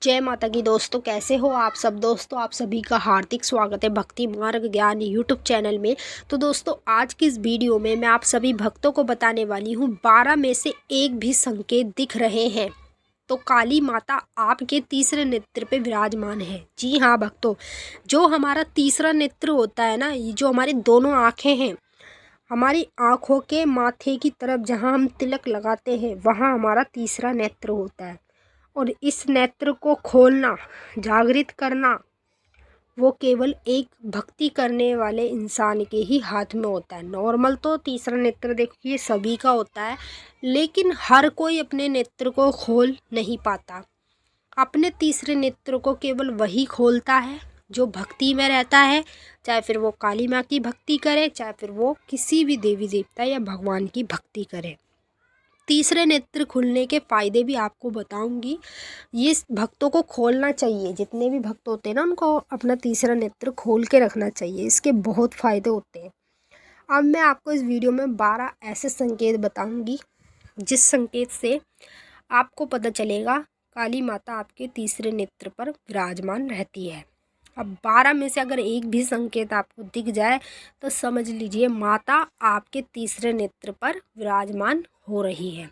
जय माता की दोस्तों, कैसे हो आप सब। दोस्तों आप सभी का हार्दिक स्वागत है भक्ति मार्ग ज्ञान यूट्यूब चैनल में। तो दोस्तों आज की इस वीडियो में मैं आप सभी भक्तों को बताने वाली हूँ 12 में से एक भी संकेत दिख रहे हैं तो काली माता आपके तीसरे नेत्र पे विराजमान है। जी हाँ भक्तों, जो हमारा तीसरा नेत्र होता है ना, ये जो हमारी दोनों आँखें हैं, हमारी आँखों के माथे की तरफ जहाँ हम तिलक लगाते हैं वहाँ हमारा तीसरा नेत्र होता है। और इस नेत्र को खोलना, जागृत करना, वो केवल एक भक्ति करने वाले इंसान के ही हाथ में होता है। नॉर्मल तो तीसरा नेत्र देखिए सभी का होता है, लेकिन हर कोई अपने नेत्र को खोल नहीं पाता। अपने तीसरे नेत्र को केवल वही खोलता है जो भक्ति में रहता है, चाहे फिर वो काली माँ की भक्ति करे, चाहे फिर वो किसी भी देवी देवता या भगवान की भक्ति करे। तीसरे नेत्र खुलने के फ़ायदे भी आपको बताऊंगी। ये भक्तों को खोलना चाहिए, जितने भी भक्त होते हैं ना उनको अपना तीसरा नेत्र खोल के रखना चाहिए, इसके बहुत फ़ायदे होते हैं। अब मैं आपको इस वीडियो में 12 ऐसे संकेत बताऊंगी जिस संकेत से आपको पता चलेगा काली माता आपके तीसरे नेत्र पर विराजमान रहती है। अब 12 में से अगर एक भी संकेत आपको दिख जाए तो समझ लीजिए माता आपके तीसरे नेत्र पर विराजमान हो रही है।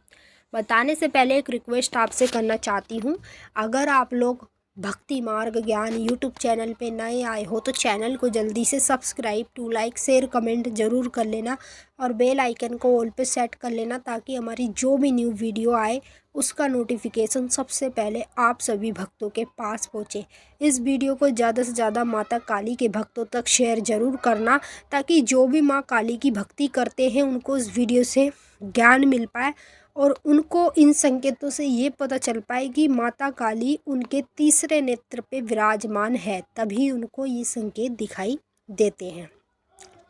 बताने से पहले एक रिक्वेस्ट आपसे करना चाहती हूँ, अगर आप लोग भक्ति मार्ग ज्ञान यूट्यूब चैनल पे नए आए हो तो चैनल को जल्दी से subscribe to like share comment ज़रूर कर लेना और बेल आइकन को ऑल पे सेट कर लेना, ताकि हमारी जो भी न्यू वीडियो आए उसका नोटिफिकेशन सबसे पहले आप सभी भक्तों के पास पहुँचे। इस वीडियो को ज़्यादा से ज़्यादा माता काली के भक्तों तक शेयर ज़रूर करना, ताकि जो भी माँ काली की भक्ति करते हैं उनको इस वीडियो से ज्ञान मिल पाए और उनको इन संकेतों से ये पता चल पाए कि माता काली उनके तीसरे नेत्र पे विराजमान है, तभी उनको ये संकेत दिखाई देते हैं।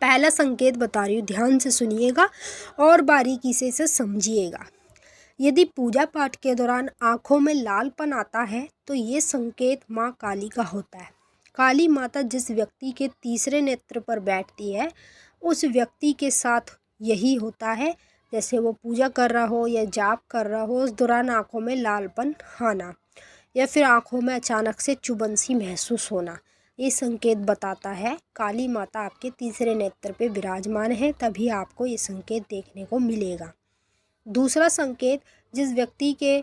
पहला संकेत बता रही हूँ, ध्यान से सुनिएगा और बारीकी से इसे समझिएगा। यदि पूजा पाठ के दौरान आँखों में लालपन आता है तो ये संकेत माँ काली का होता है। काली माता जिस व्यक्ति के तीसरे नेत्र पर बैठती है उस व्यक्ति के साथ यही होता है। जैसे वो पूजा कर रहा हो या जाप कर रहा हो, उस दौरान आँखों में लालपन आना या फिर आँखों में अचानक से चुभन सी महसूस होना, ये संकेत बताता है काली माता आपके तीसरे नेत्र पे विराजमान है, तभी आपको ये संकेत देखने को मिलेगा। दूसरा संकेत, जिस व्यक्ति के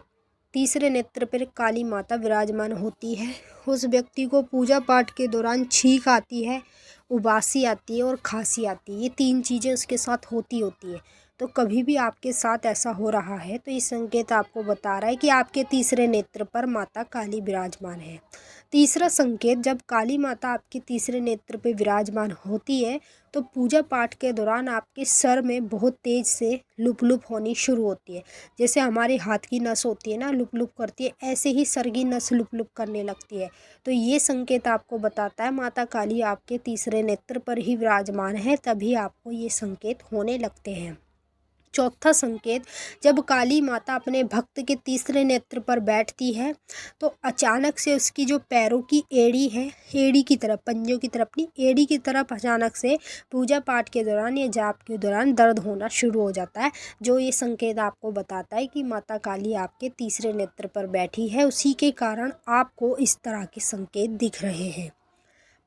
तीसरे नेत्र पर काली माता विराजमान होती है उस व्यक्ति को पूजा पाठ के दौरान छींक आती है, उबासी आती है और खांसी आती है। ये तीन चीज़ें उसके साथ होती है। तो कभी भी आपके साथ ऐसा हो रहा है तो ये संकेत आपको बता रहा है कि आपके तीसरे नेत्र पर माता काली विराजमान है। तीसरा संकेत, जब काली माता आपके तीसरे नेत्र पर विराजमान होती है तो पूजा पाठ के दौरान आपके सर में बहुत तेज़ से लुप लुप होनी शुरू होती है। जैसे हमारे हाथ की नस होती है ना, लुप लुप करती है, ऐसे ही सर की नस लुप लुप करने लगती है। तो ये संकेत आपको बताता है माता काली आपके तीसरे नेत्र पर ही विराजमान है, तभी आपको ये संकेत होने लगते हैं। चौथा संकेत, जब काली माता अपने भक्त के तीसरे नेत्र पर बैठती है तो अचानक से उसकी जो पैरों की एड़ी है, एड़ी की तरफ, पंजों की तरफ नहीं, एड़ी की तरफ अचानक से पूजा पाठ के दौरान या जाप के दौरान दर्द होना शुरू हो जाता है, जो ये संकेत आपको बताता है कि माता काली आपके तीसरे नेत्र पर बैठी है। उसी के कारण आपको इस तरह के संकेत दिख रहे हैं।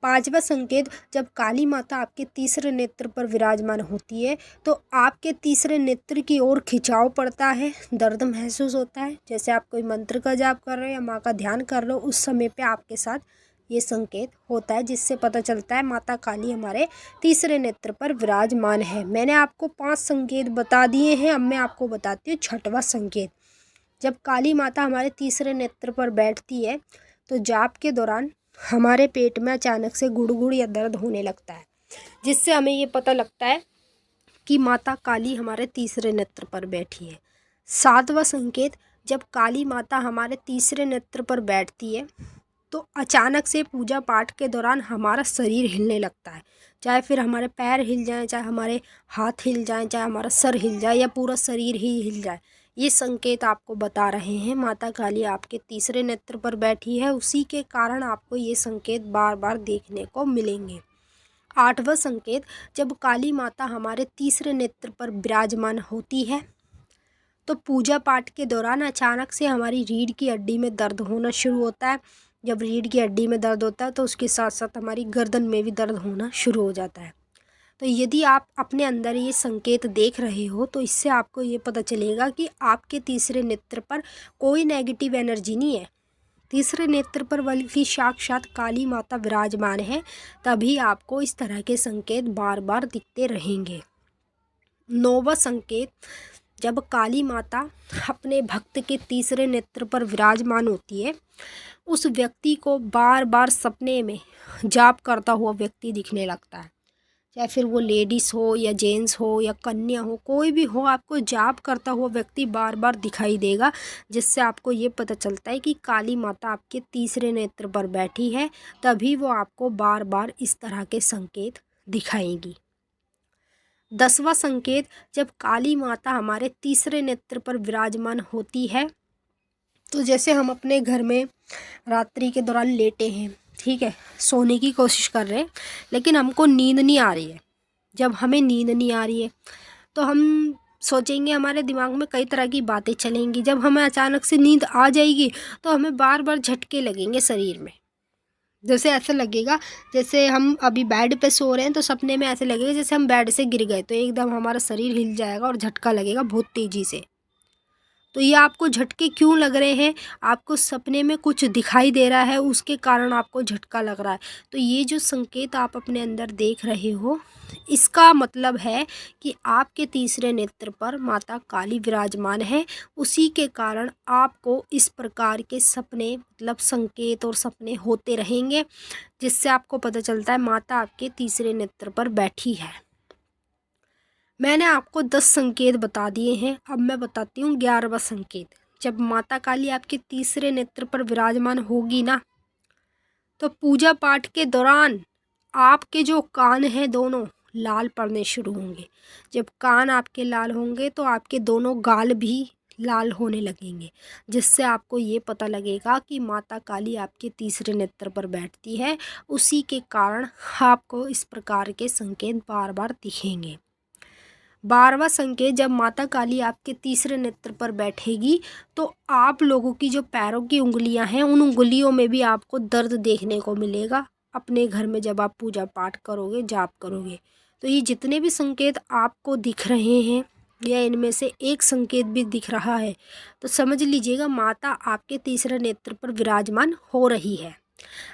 पांचवा संकेत, जब काली माता आपके तीसरे नेत्र पर विराजमान होती है तो आपके तीसरे नेत्र की ओर खिंचाव पड़ता है, दर्द महसूस होता है। जैसे आप कोई मंत्र का जाप कर रहे हो या माँ का ध्यान कर रहे हो, उस समय पे आपके साथ ये संकेत होता है, जिससे पता चलता है माता काली हमारे तीसरे नेत्र पर विराजमान है। मैंने आपको 5 संकेत बता दिए हैं, अब मैं आपको बताती हूँ छठवां संकेत। जब काली माता हमारे तीसरे नेत्र पर बैठती है तो जाप के दौरान हमारे पेट में अचानक से गुड़गुड़ या दर्द होने लगता है, जिससे हमें ये पता लगता है कि माता काली हमारे तीसरे नेत्र पर बैठी है। 7वां संकेत, जब काली माता हमारे तीसरे नेत्र पर बैठती है तो अचानक से पूजा पाठ के दौरान हमारा शरीर हिलने लगता है, चाहे फिर हमारे पैर हिल जाएं, चाहे हमारे हाथ हिल जाएं, चाहे हमारा सर हिल जाए या पूरा शरीर ही हिल जाए। ये संकेत आपको बता रहे हैं माता काली आपके तीसरे नेत्र पर बैठी है, उसी के कारण आपको ये संकेत बार बार देखने को मिलेंगे। 8वां संकेत, जब काली माता हमारे तीसरे नेत्र पर विराजमान होती है तो पूजा पाठ के दौरान अचानक से हमारी रीढ़ की हड्डी में दर्द होना शुरू होता है। जब रीढ़ की हड्डी में दर्द होता है तो उसके साथ साथ हमारी गर्दन में भी दर्द होना शुरू हो जाता है। तो यदि आप अपने अंदर ये संकेत देख रहे हो तो इससे आपको ये पता चलेगा कि आपके तीसरे नेत्र पर कोई नेगेटिव एनर्जी नहीं है। तीसरे नेत्र पर बल्कि साक्षात काली माता विराजमान है। तभी आपको इस तरह के संकेत बार बार दिखते रहेंगे। 9वां संकेत, जब काली माता अपने भक्त के तीसरे नेत्र पर विराजमान होती है, उस व्यक्ति को बार बार सपने में जाप करता हुआ व्यक्ति दिखने लगता है। चाहे फिर वो लेडीज़ हो या जेंट्स हो या कन्या हो, कोई भी हो, आपको जाप करता हुआ व्यक्ति बार बार दिखाई देगा, जिससे आपको ये पता चलता है कि काली माता आपके तीसरे नेत्र पर बैठी है। तभी वो आपको बार बार इस तरह के संकेत दिखाएंगी। 10वां संकेत, जब काली माता हमारे तीसरे नेत्र पर विराजमान होती है, तो जैसे हम अपने घर में रात्रि के दौरान लेटे हैं, ठीक है, सोने की कोशिश कर रहे हैं, लेकिन हमको नींद नहीं आ रही है। जब हमें नींद नहीं आ रही है तो हम सोचेंगे, हमारे दिमाग में कई तरह की बातें चलेंगी। जब हमें अचानक से नींद आ जाएगी तो हमें बार बार झटके लगेंगे शरीर में। जैसे ऐसा लगेगा जैसे हम अभी बेड पे सो रहे हैं, तो सपने में ऐसे लगेगा जैसे हम बेड से गिर गए, तो एकदम हमारा शरीर हिल जाएगा और झटका लगेगा बहुत तेज़ी से। तो ये आपको झटके क्यों लग रहे हैं? आपको सपने में कुछ दिखाई दे रहा है, उसके कारण आपको झटका लग रहा है। तो ये जो संकेत आप अपने अंदर देख रहे हो, इसका मतलब है कि आपके तीसरे नेत्र पर माता काली विराजमान है। उसी के कारण आपको इस प्रकार के सपने, मतलब संकेत और सपने होते रहेंगे, जिससे आपको पता चलता है माता आपके तीसरे नेत्र पर बैठी है। मैंने आपको 10 संकेत बता दिए हैं। अब मैं बताती हूँ 11वां संकेत। जब माता काली आपके तीसरे नेत्र पर विराजमान होगी ना, तो पूजा पाठ के दौरान आपके जो कान हैं दोनों लाल पड़ने शुरू होंगे। जब कान आपके लाल होंगे तो आपके दोनों गाल भी लाल होने लगेंगे, जिससे आपको ये पता लगेगा कि माता काली आपके तीसरे नेत्र पर बैठती है। उसी के कारण आपको इस प्रकार के संकेत बार बार दिखेंगे। 12वां संकेत, जब माता काली आपके तीसरे नेत्र पर बैठेगी तो आप लोगों की जो पैरों की उंगलियां हैं, उन उंगलियों में भी आपको दर्द देखने को मिलेगा। अपने घर में जब आप पूजा पाठ करोगे, जाप करोगे, तो ये जितने भी संकेत आपको दिख रहे हैं या इनमें से एक संकेत भी दिख रहा है, तो समझ लीजिएगा माता आपके तीसरे नेत्र पर विराजमान हो रही है।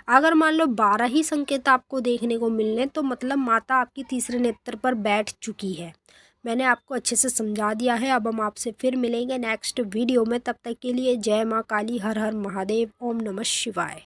अगर मान लो 12 ही संकेत आपको देखने को मिलने, तो मतलब माता आपकी तीसरे नेत्र पर बैठ चुकी है। मैंने आपको अच्छे से समझा दिया है। अब हम आपसे फिर मिलेंगे नेक्स्ट वीडियो में। तब तक के लिए जय माँ काली, हर हर महादेव, ओम नमः शिवाय।